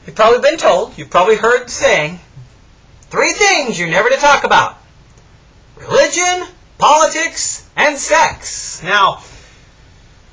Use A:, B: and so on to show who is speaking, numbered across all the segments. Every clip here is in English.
A: You've probably been told, you've probably heard the saying, 3 things you're never to talk about: religion, politics, and sex. Now,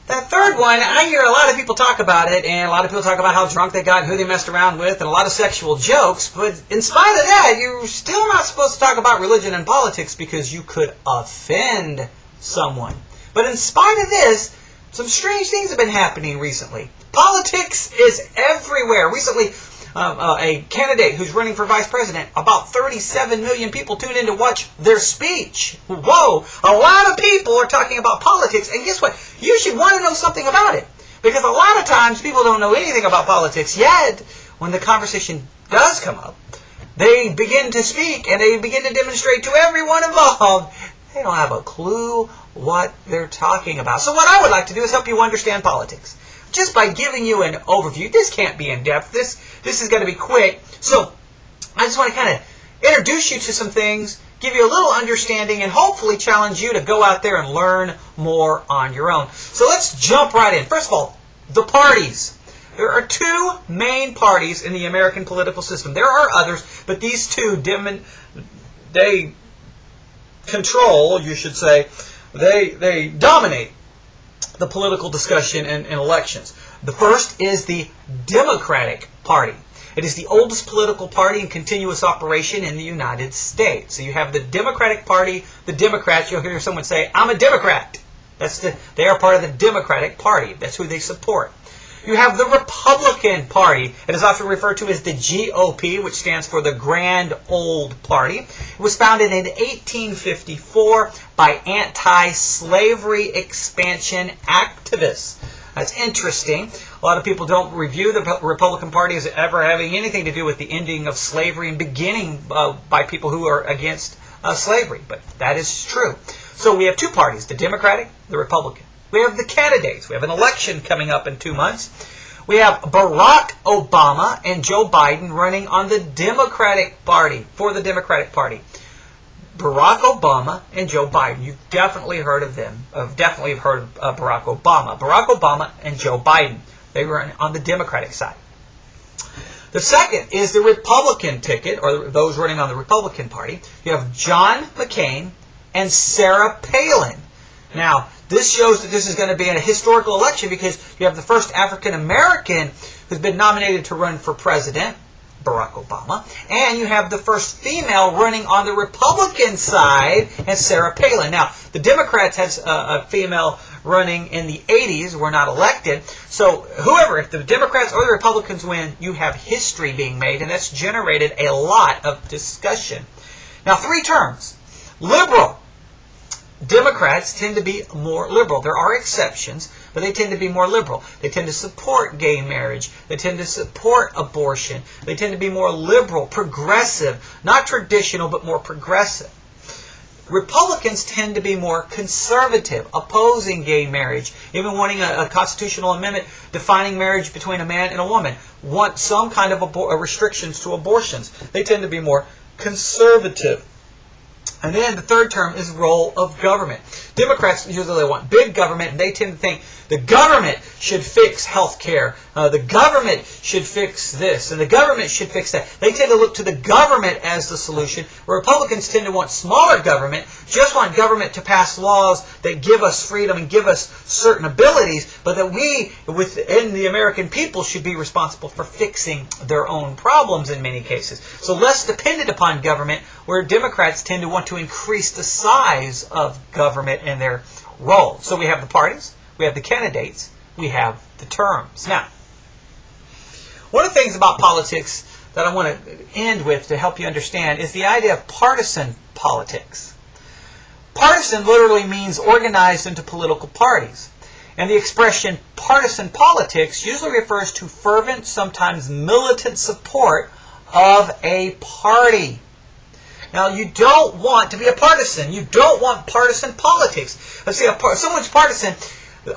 A: that third one, I hear a lot of people talk about it, and a lot of people talk about how drunk they got, who they messed around with, and a lot of sexual jokes, but in spite of that, you're still not supposed to talk about religion and politics because you could offend someone. But in spite of this, some strange things have been happening recently. Politics is everywhere. Recently, a candidate who's running for vice president, about 37 million people tuned in to watch their speech. Whoa! A lot of people are talking about politics, and guess what? You should want to know something about it. Because a lot of times people don't know anything about politics, yet when the conversation does come up, they begin to speak and they begin to demonstrate to everyone involved they don't have a clue what they're talking about. So what I would like to do is help you understand politics, just by giving you an overview. This can't be in depth. This is going to be quick. So I just want to kind of introduce you to some things, give you a little understanding, and hopefully challenge you to go out there and learn more on your own. So let's jump right in. First of all, the parties. There are 2 main parties in the American political system. There are others, but these 2, they control, you should say, they dominate the political discussion in elections. The first is the Democratic Party. It is the oldest political party in continuous operation in the United States. So you have the Democratic Party, the Democrats. You'll hear someone say, "I'm a Democrat." They are part of the Democratic Party. That's who they support. You have the Republican Party. It is often referred to as the GOP, which stands for the Grand Old Party. It was founded in 1854 by anti-slavery expansion activists. That's interesting. A lot of people don't review the Republican Party as ever having anything to do with the ending of slavery and beginning by people who are against slavery. But that is true. So we have 2 parties, the Democratic, the Republican. We have the candidates. We have an election coming up in 2 months. We have Barack Obama and Joe Biden running on the Democratic Party, for the Democratic Party. Barack Obama and Joe Biden. You've definitely heard of them. Definitely heard of Barack Obama. Barack Obama and Joe Biden. They run on the Democratic side. The second is the Republican ticket, or those running on the Republican Party. You have John McCain and Sarah Palin. Now, this shows that this is going to be a historical election because you have the first African American who's been nominated to run for president, Barack Obama, and you have the first female running on the Republican side, and Sarah Palin. Now, the Democrats had a female running in the 80s, were not elected. So whoever, if the Democrats or the Republicans win, you have history being made, and that's generated a lot of discussion. Now, 3 terms. Liberal. Democrats tend to be more liberal. There are exceptions, but they tend to be more liberal. They tend to support gay marriage. They tend to support abortion. They tend to be more liberal, progressive, not traditional, but more progressive. Republicans tend to be more conservative, opposing gay marriage, even wanting a constitutional amendment defining marriage between a man and a woman, want some kind of restrictions to abortions. They tend to be more conservative. And then the third term is role of government. Democrats usually want big government, and they tend to think the government should fix health care. The government should fix this, and the government should fix that. They tend to look to the government as the solution. Republicans tend to want smaller government, just want government to pass laws that give us freedom and give us certain abilities, but that we, within the American people, should be responsible for fixing their own problems in many cases. So less dependent upon government, where Democrats tend to want to increase the size of government and their role. So we have the parties, we have the candidates, we have the terms. Now, one of the things about politics that I want to end with to help you understand is the idea of partisan politics. Partisan literally means organized into political parties. And the expression partisan politics usually refers to fervent, sometimes militant support of a party. Now, you don't want to be a partisan. You don't want partisan politics. Let's say someone's partisan.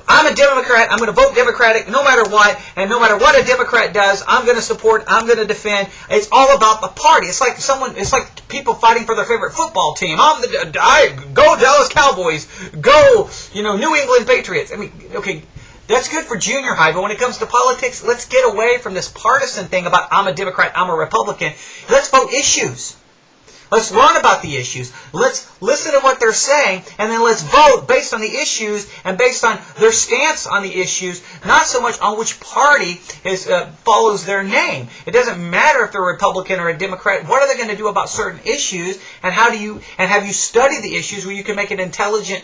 A: I'm a Democrat. I'm going to vote Democratic no matter what. And no matter what a Democrat does, I'm going to support, I'm going to defend. It's all about the party. It's like people fighting for their favorite football team. Go Dallas Cowboys. Go, New England Patriots. I mean, okay, That's good for junior high, but when it comes to politics, let's get away from this partisan thing about I'm a Democrat, I'm a Republican. Let's vote issues. Let's learn about the issues. Let's listen to what they're saying, and then let's vote based on the issues and based on their stance on the issues, not so much on which party follows their name. It doesn't matter if they're a Republican or a Democrat. What are they going to do about certain issues, and have you studied the issues where you can make an intelligent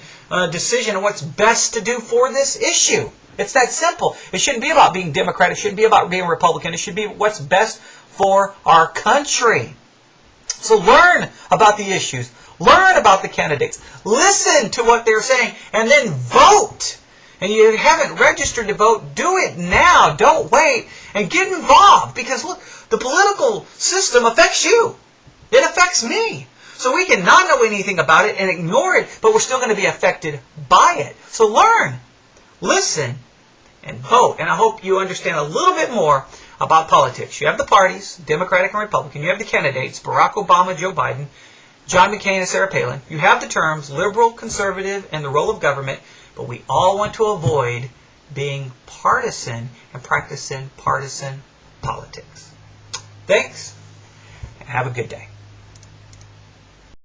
A: decision on what's best to do for this issue? It's that simple. It shouldn't be about being Democrat. It shouldn't be about being Republican. It should be what's best for our country. So learn about the issues. Learn about the candidates. Listen to what they're saying. And then vote. And you haven't registered to vote, do it now. Don't wait. And get involved. Because look, the political system affects you. It affects me. So we can not know anything about it and ignore it, but we're still going to be affected by it. So learn, listen, and vote. And I hope you understand a little bit more about politics. You have the parties, Democratic and Republican. You have the candidates, Barack Obama, Joe Biden, John McCain, and Sarah Palin. You have the terms liberal, conservative, and the role of government. But we all want to avoid being partisan and practicing partisan politics. Thanks, and have a good day.